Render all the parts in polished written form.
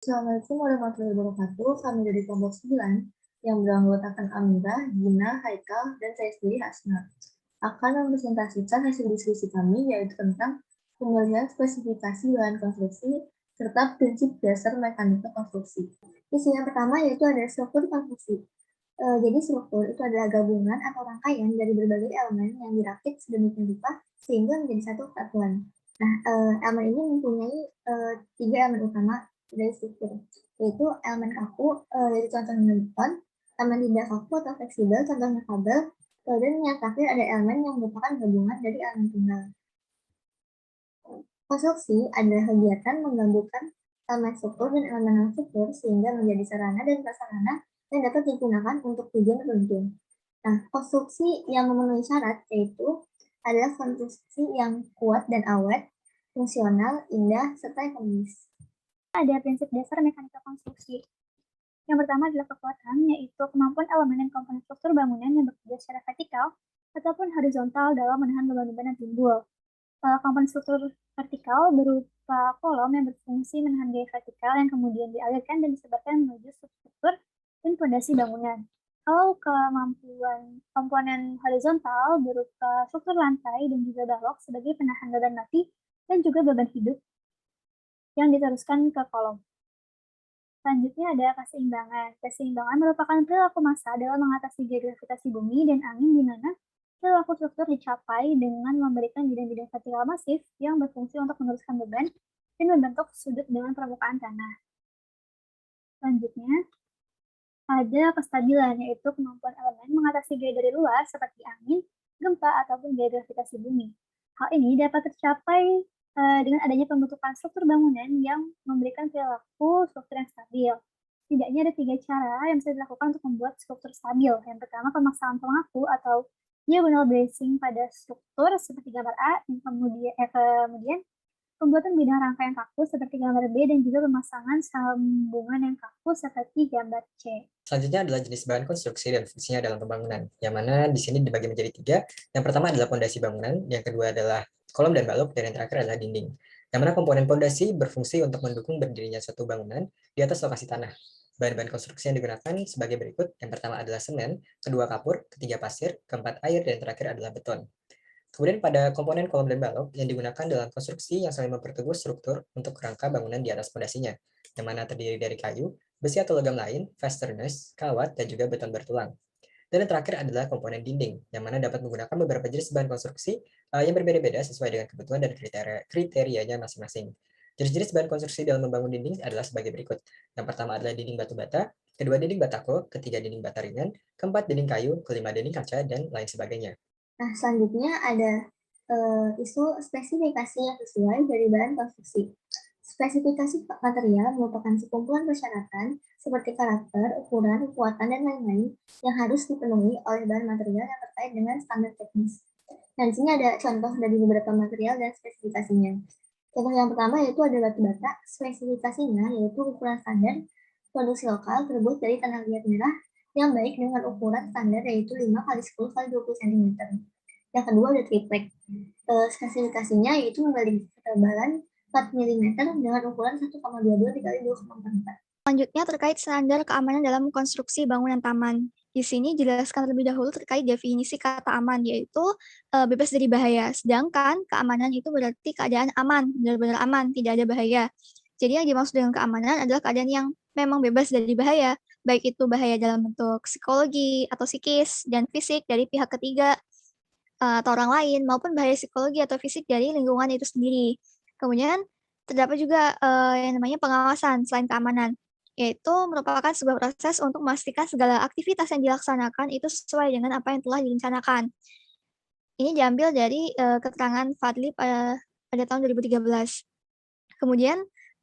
Assalamualaikum warahmatullahi wabarakatuh. Kami dari kelompok 9 yang beranggotakan Amira, Gina, Haikal, dan saya sendiri Hasna akan mempresentasikan hasil diskusi kami yaitu tentang pembagian spesifikasi bahan konstruksi serta prinsip dasar mekanika konstruksi. Isu yang pertama yaitu ada struktur konstruksi. Jadi struktur itu adalah gabungan atau rangkaian dari berbagai elemen yang dirakit sedemikian rupa sehingga menjadi satu kesatuan. Nah, elemen ini mempunyai tiga elemen utama dari struktur, yaitu elemen kaku, yaitu contohnya beton, elemen tidak kaku atau fleksibel, contohnya kabel, dan yang terakhir ada elemen yang merupakan gabungan dari elemen tunggal. Konstruksi adalah kegiatan menggabungkan elemen struktur dan elemen non-struktur sehingga menjadi sarana dan prasarana yang dapat digunakan untuk tujuan tertentu. Nah, konstruksi yang memenuhi syarat yaitu adalah konstruksi yang kuat dan awet, fungsional, indah, serta ekonomis. Ada prinsip dasar mekanika konstruksi. Yang pertama adalah kekuatan, yaitu kemampuan elemen dan komponen struktur bangunan yang bekerja secara vertikal ataupun horizontal dalam menahan beban-beban yang timbul. Komponen struktur vertikal berupa kolom yang berfungsi menahan gaya vertikal yang kemudian dialirkan dan disebarkan menuju struktur dan fondasi bangunan. Kalau kemampuan komponen horizontal berupa struktur lantai dan juga balok sebagai penahan beban mati dan juga beban hidup yang diteruskan ke kolom. Selanjutnya ada keseimbangan. Keseimbangan merupakan perilaku massa dalam mengatasi gaya gravitasi bumi dan angin di mana perilaku struktur dicapai dengan memberikan bidang-bidang vertikal masif yang berfungsi untuk meneruskan beban dan membentuk sudut dengan permukaan tanah. Selanjutnya, ada kestabilan, yaitu kemampuan elemen mengatasi gaya dari luar seperti angin, gempa, ataupun gaya gravitasi bumi. Hal ini dapat tercapai dengan adanya pembentukan struktur bangunan yang memberikan perilaku struktur yang stabil. Setidaknya ada 3 cara yang bisa dilakukan untuk membuat struktur stabil. Yang pertama, pemasangan pengaku atau diagonal bracing pada struktur seperti gambar A, dan kemudian pembuatan bidang rangkaian kaku seperti gambar B dan juga pemasangan sambungan yang kaku seperti gambar C. Selanjutnya adalah jenis bahan konstruksi dan fungsinya dalam pembangunan, yang mana di sini dibagi menjadi 3. Yang pertama adalah pondasi bangunan, yang kedua adalah kolom dan balok, dan yang terakhir adalah dinding. Yang mana komponen pondasi berfungsi untuk mendukung berdirinya suatu bangunan di atas lokasi tanah. Bahan-bahan konstruksi yang digunakan sebagai berikut. Yang pertama adalah semen, kedua kapur, ketiga pasir, keempat air, dan terakhir adalah beton. Kemudian pada komponen kolom dan balok yang digunakan dalam konstruksi yang saling memperteguh struktur untuk kerangka bangunan di atas fondasinya, yang mana terdiri dari kayu, besi atau logam lain, fasteners, kawat, dan juga beton bertulang. Dan yang terakhir adalah komponen dinding, yang mana dapat menggunakan beberapa jenis bahan konstruksi yang berbeda-beda sesuai dengan kebutuhan dan kriterianya masing-masing. Jenis-jenis bahan konstruksi dalam membangun dinding adalah sebagai berikut. Yang pertama adalah dinding batu bata, kedua dinding batako, ketiga dinding bata ringan, keempat dinding kayu, kelima dinding kaca, dan lain sebagainya. Nah, selanjutnya ada isu spesifikasi yang sesuai dari bahan konstruksi. Spesifikasi material merupakan sekumpulan persyaratan seperti karakter, ukuran, kekuatan, dan lain-lain yang harus dipenuhi oleh bahan material yang terkait dengan standar teknis. Dan di sini ada contoh dari beberapa material dan spesifikasinya. Contoh yang pertama yaitu ada batu bata. Spesifikasinya yaitu ukuran standar produksi lokal terbuat dari tanah liat merah yang baik dengan ukuran standar yaitu 5 x 10 x 20 cm. Yang kedua ada triplek. Spesifikasinya yaitu memiliki ketebalan 4 mm dengan ukuran 1,22 x 2,44. Selanjutnya terkait standar keamanan dalam konstruksi bangunan taman. Di sini jelaskan terlebih dahulu terkait definisi kata aman, yaitu bebas dari bahaya. Sedangkan keamanan itu berarti keadaan aman, benar-benar aman, tidak ada bahaya. Jadi yang dimaksud dengan keamanan adalah keadaan yang memang bebas dari bahaya, baik itu bahaya dalam bentuk psikologi atau psikis dan fisik dari pihak ketiga atau orang lain, maupun bahaya psikologi atau fisik dari lingkungan itu sendiri. Kemudian terdapat juga yang namanya pengawasan selain keamanan, yaitu merupakan sebuah proses untuk memastikan segala aktivitas yang dilaksanakan itu sesuai dengan apa yang telah direncanakan. Ini diambil dari keterangan Fadli pada tahun 2013. Kemudian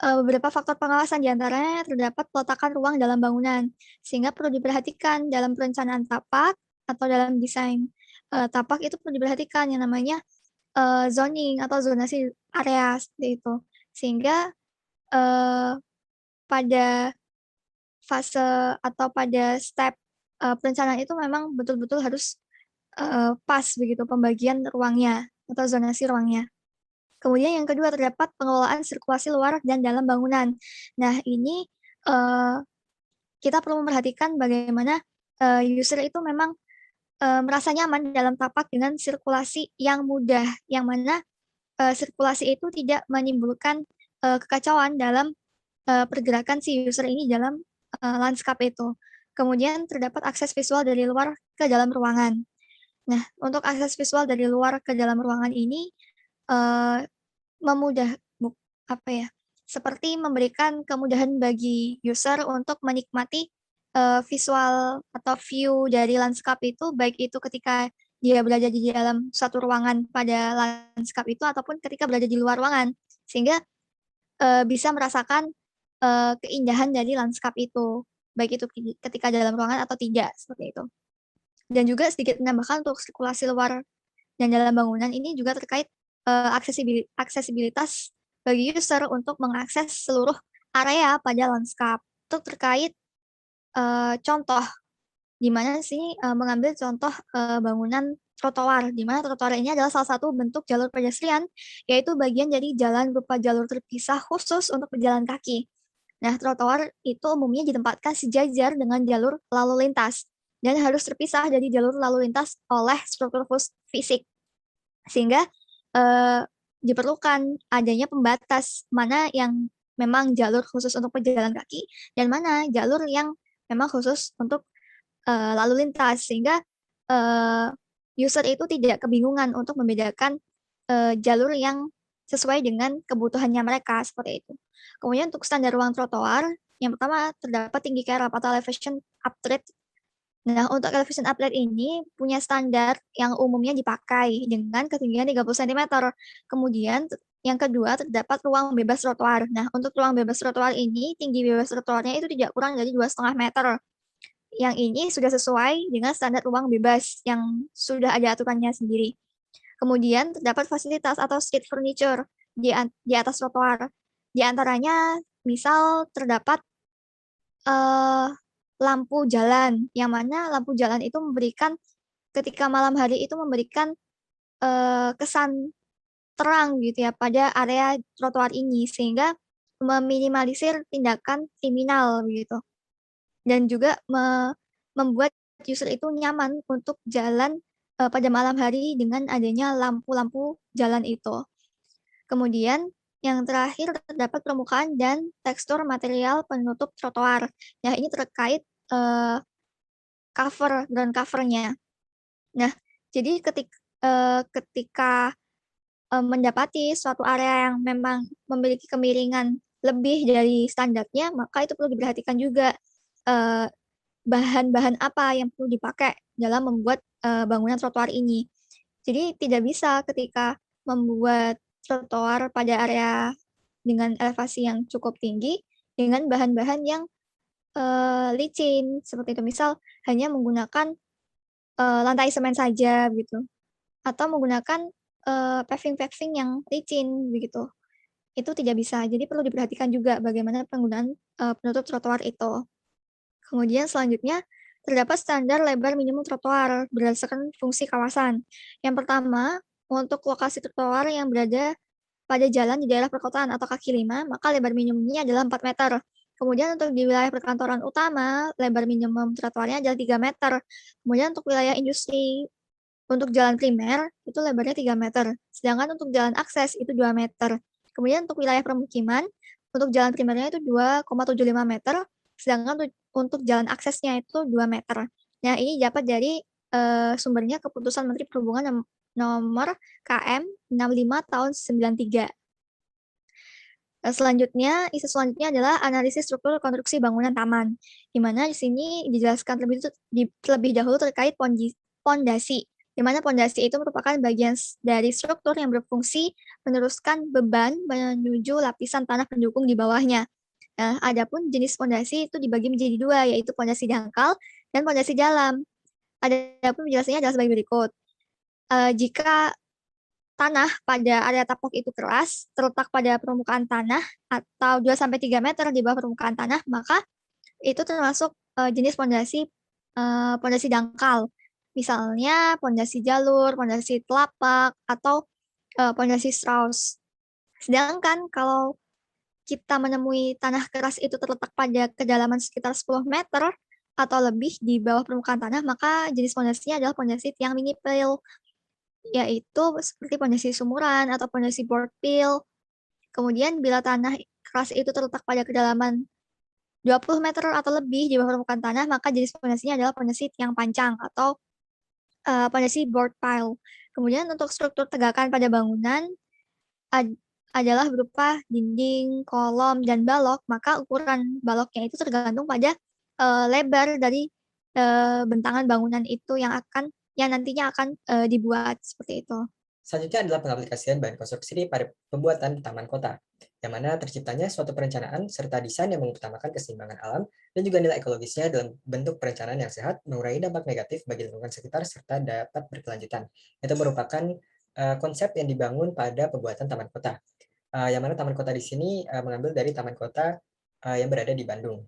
beberapa faktor pengawasan diantaranya terdapat peletakan ruang dalam bangunan, sehingga perlu diperhatikan dalam perencanaan tapak atau dalam desain. Tapak itu perlu diperhatikan yang namanya zoning atau zonasi area seperti itu. Sehingga pada fase atau pada step perencanaan itu memang betul-betul harus pas begitu pembagian ruangnya atau zonasi ruangnya. Kemudian yang kedua terdapat pengelolaan sirkulasi luar dan dalam bangunan. Nah, ini kita perlu memperhatikan bagaimana user itu memang merasa nyaman dalam tapak dengan sirkulasi yang mudah, yang mana sirkulasi itu tidak menimbulkan kekacauan dalam pergerakan si user ini dalam lanskap itu. Kemudian terdapat akses visual dari luar ke dalam ruangan. Nah, untuk akses visual dari luar ke dalam ruangan ini seperti memberikan kemudahan bagi user untuk menikmati visual atau view dari lanskap itu, baik itu ketika dia berada di dalam suatu ruangan pada lanskap itu ataupun ketika berada di luar ruangan, sehingga bisa merasakan keindahan dari lanskap itu, baik itu ketika dalam ruangan atau tidak, seperti itu. Dan juga sedikit menambahkan untuk sirkulasi luar dan dalam bangunan ini juga terkait aksesibilitas bagi user untuk mengakses seluruh area pada lanskap. Itu terkait contoh, di mana sini mengambil contoh bangunan trotoar, di mana trotoar ini adalah salah satu bentuk jalur pedestrian, yaitu bagian dari jalan berupa jalur terpisah khusus untuk pejalan kaki. Nah, trotoar itu umumnya ditempatkan sejajar dengan jalur lalu lintas, dan harus terpisah dari jalur lalu lintas oleh struktur fisik. Sehingga diperlukan adanya pembatas mana yang memang jalur khusus untuk pejalan kaki dan mana jalur yang memang khusus untuk lalu lintas, sehingga user itu tidak kebingungan untuk membedakan jalur yang sesuai dengan kebutuhannya mereka, seperti itu. Kemudian untuk standar ruang trotoar, yang pertama terdapat tinggi kerap atau elevation upgrade. Nah, untuk elevation upgrade ini punya standar yang umumnya dipakai dengan ketinggian 30 cm. Kemudian yang kedua terdapat ruang bebas trotoar. Nah, untuk ruang bebas trotoar ini tinggi bebas trotoarnya itu tidak kurang dari 2,5 meter. Yang ini sudah sesuai dengan standar ruang bebas yang sudah ada aturannya sendiri. Kemudian terdapat fasilitas atau street furniture di atas trotoar. Di antaranya misal terdapat lampu jalan, yang mana lampu jalan itu memberikan ketika malam hari itu memberikan kesan terang gitu ya pada area trotoar ini, sehingga meminimalisir tindakan kriminal begitu. Dan juga membuat user itu nyaman untuk jalan pada malam hari dengan adanya lampu-lampu jalan itu. Kemudian yang terakhir terdapat permukaan dan tekstur material penutup trotoar. Nah, ini terkait ground cover-nya. Nah, jadi ketika mendapati suatu area yang memang memiliki kemiringan lebih dari standarnya, maka itu perlu diperhatikan juga bahan-bahan apa yang perlu dipakai dalam membuat bangunan trotoar ini. Jadi tidak bisa ketika membuat trotoar pada area dengan elevasi yang cukup tinggi dengan bahan-bahan yang licin seperti itu, misal hanya menggunakan lantai semen saja gitu, atau menggunakan paving yang licin begitu. Itu tidak bisa. Jadi perlu diperhatikan juga bagaimana penggunaan penutup trotoar itu. Kemudian selanjutnya terdapat standar lebar minimum trotoar berdasarkan fungsi kawasan. Yang pertama, untuk lokasi trotoar yang berada pada jalan di daerah perkotaan atau kaki lima, maka lebar minimumnya adalah 4 meter. Kemudian untuk di wilayah perkantoran utama, lebar minimum trotoarnya adalah 3 meter. Kemudian untuk wilayah industri, untuk jalan primer, itu lebarnya 3 meter. Sedangkan untuk jalan akses itu 2 meter. Kemudian untuk wilayah permukiman, untuk jalan primernya itu 2,75 meter, sedangkan untuk jalan aksesnya itu 2 meter. Nah, ini dapat dari sumbernya Keputusan Menteri Perhubungan nomor KM 65 tahun 93. Selanjutnya, isu selanjutnya adalah analisis struktur konstruksi bangunan taman, di mana di sini dijelaskan terlebih dahulu terkait pondasi, di mana pondasi itu merupakan bagian dari struktur yang berfungsi meneruskan beban menuju lapisan tanah pendukung di bawahnya. Nah, adapun jenis pondasi itu dibagi menjadi dua, yaitu pondasi dangkal dan pondasi dalam. Adapun penjelasannya adalah sebagai berikut. Jika tanah pada area tapak itu keras, terletak pada permukaan tanah atau 2-3 meter di bawah permukaan tanah, maka itu termasuk jenis pondasi dangkal. Misalnya pondasi jalur, pondasi telapak, atau pondasi Strauss. Sedangkan kalau kita menemui tanah keras itu terletak pada kedalaman sekitar 10 meter atau lebih di bawah permukaan tanah, maka jenis pondasinya adalah pondasi tiang mini pil, yaitu seperti pondasi sumuran atau pondasi board pil. Kemudian bila tanah keras itu terletak pada kedalaman 20 meter atau lebih di bawah permukaan tanah, maka jenis pondasinya adalah pondasi tiang pancang atau pondasi board pile. Kemudian untuk struktur tegakan pada bangunan adalah berupa dinding, kolom, dan balok, maka ukuran baloknya itu tergantung pada lebar dari bentangan bangunan itu yang nantinya akan dibuat seperti itu. Selanjutnya adalah pengaplikasian bahan konstruksi pada pembuatan taman kota, yang mana terciptanya suatu perencanaan serta desain yang mengutamakan keseimbangan alam dan juga nilai ekologisnya dalam bentuk perencanaan yang sehat, mengurangi dampak negatif bagi lingkungan sekitar serta dapat berkelanjutan. Itu merupakan konsep yang dibangun pada pembuatan taman kota, yang mana taman kota di sini mengambil dari taman kota yang berada di Bandung.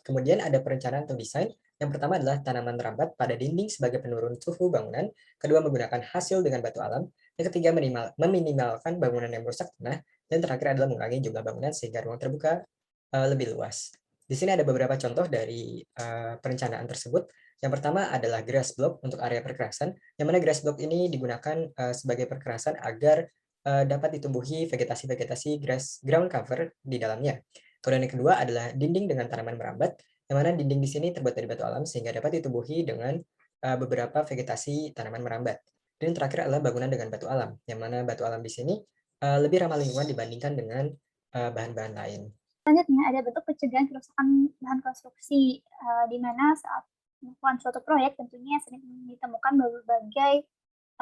Kemudian ada perencanaan atau desain. Yang pertama adalah tanaman merambat pada dinding sebagai penurun suhu bangunan. Kedua, menggunakan hasil dengan batu alam. Yang ketiga, meminimalkan bangunan yang merusak tanah. Dan terakhir adalah mengurangi jumlah bangunan sehingga ruang terbuka lebih luas. Di sini ada beberapa contoh dari perencanaan tersebut. Yang pertama adalah grass block untuk area perkerasan, yang mana grass block ini digunakan sebagai perkerasan agar dapat ditumbuhi vegetasi-vegetasi ground cover di dalamnya. Kemudian yang kedua adalah dinding dengan tanaman merambat, yang mana dinding di sini terbuat dari batu alam sehingga dapat ditumbuhi dengan beberapa vegetasi tanaman merambat. Dan yang terakhir adalah bangunan dengan batu alam, yang mana batu alam di sini lebih ramah lingkungan dibandingkan dengan bahan-bahan lain. Selanjutnya ada bentuk pencegahan kerusakan bahan konstruksi, di mana saat melakukan suatu proyek tentunya sering ditemukan berbagai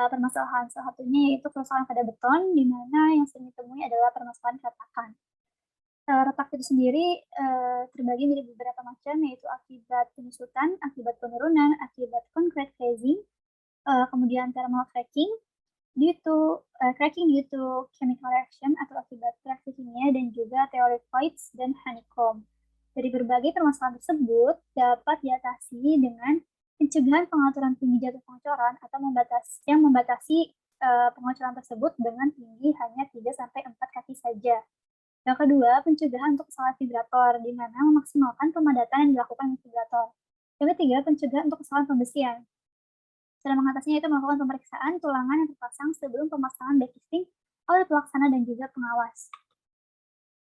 permasalahan. Salah satunya yaitu kerusakan pada beton, di mana yang sering ditemui adalah permasalahan keretakan. Retak itu sendiri terbagi menjadi beberapa macam, yaitu akibat penyusutan, akibat penurunan, akibat concrete phasing, kemudian thermal cracking due to chemical reaction atau akibat reaksi kimia, dan juga teori voids dan honeycomb. Dari berbagai permasalahan tersebut dapat diatasi dengan pencegahan pengaturan tinggi jatuh pengecoran atau membatasi pengecoran tersebut dengan tinggi hanya 3-4 kaki saja. Yang kedua, pencegahan untuk kesalahan vibrator, di mana memaksimalkan pemadatan yang dilakukan vibrator. Yang ketiga, pencegahan untuk kesalahan pembesian. Cara mengatasinya itu melakukan pemeriksaan tulangan yang terpasang sebelum pemasangan backing oleh pelaksana dan juga pengawas.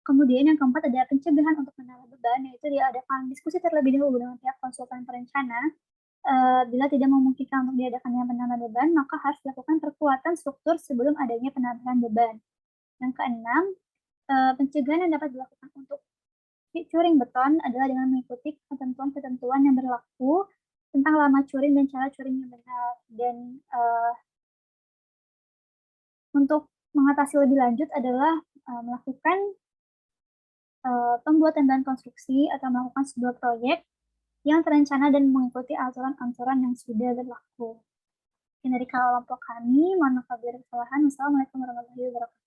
Kemudian yang keempat ada pencegahan untuk menambah beban, yaitu diadakan diskusi terlebih dahulu dengan pihak konsultan perencana. Bila tidak memungkinkan untuk diadakannya penambahan beban, maka harus dilakukan perkuatan struktur sebelum adanya penambahan beban. Yang keenam, pencegahan yang dapat dilakukan untuk curing beton adalah dengan mengikuti ketentuan-ketentuan yang berlaku tentang lama curing dan cara curing yang benar. Dan untuk mengatasi lebih lanjut adalah melakukan pembuatan bahan konstruksi atau melakukan sebuah proyek yang terencana dan mengikuti aturan-aturan yang sudah berlaku. Dari kelompok kami, mohon maaf bila ada kesalahan. Wassalamualaikum warahmatullahi wabarakatuh.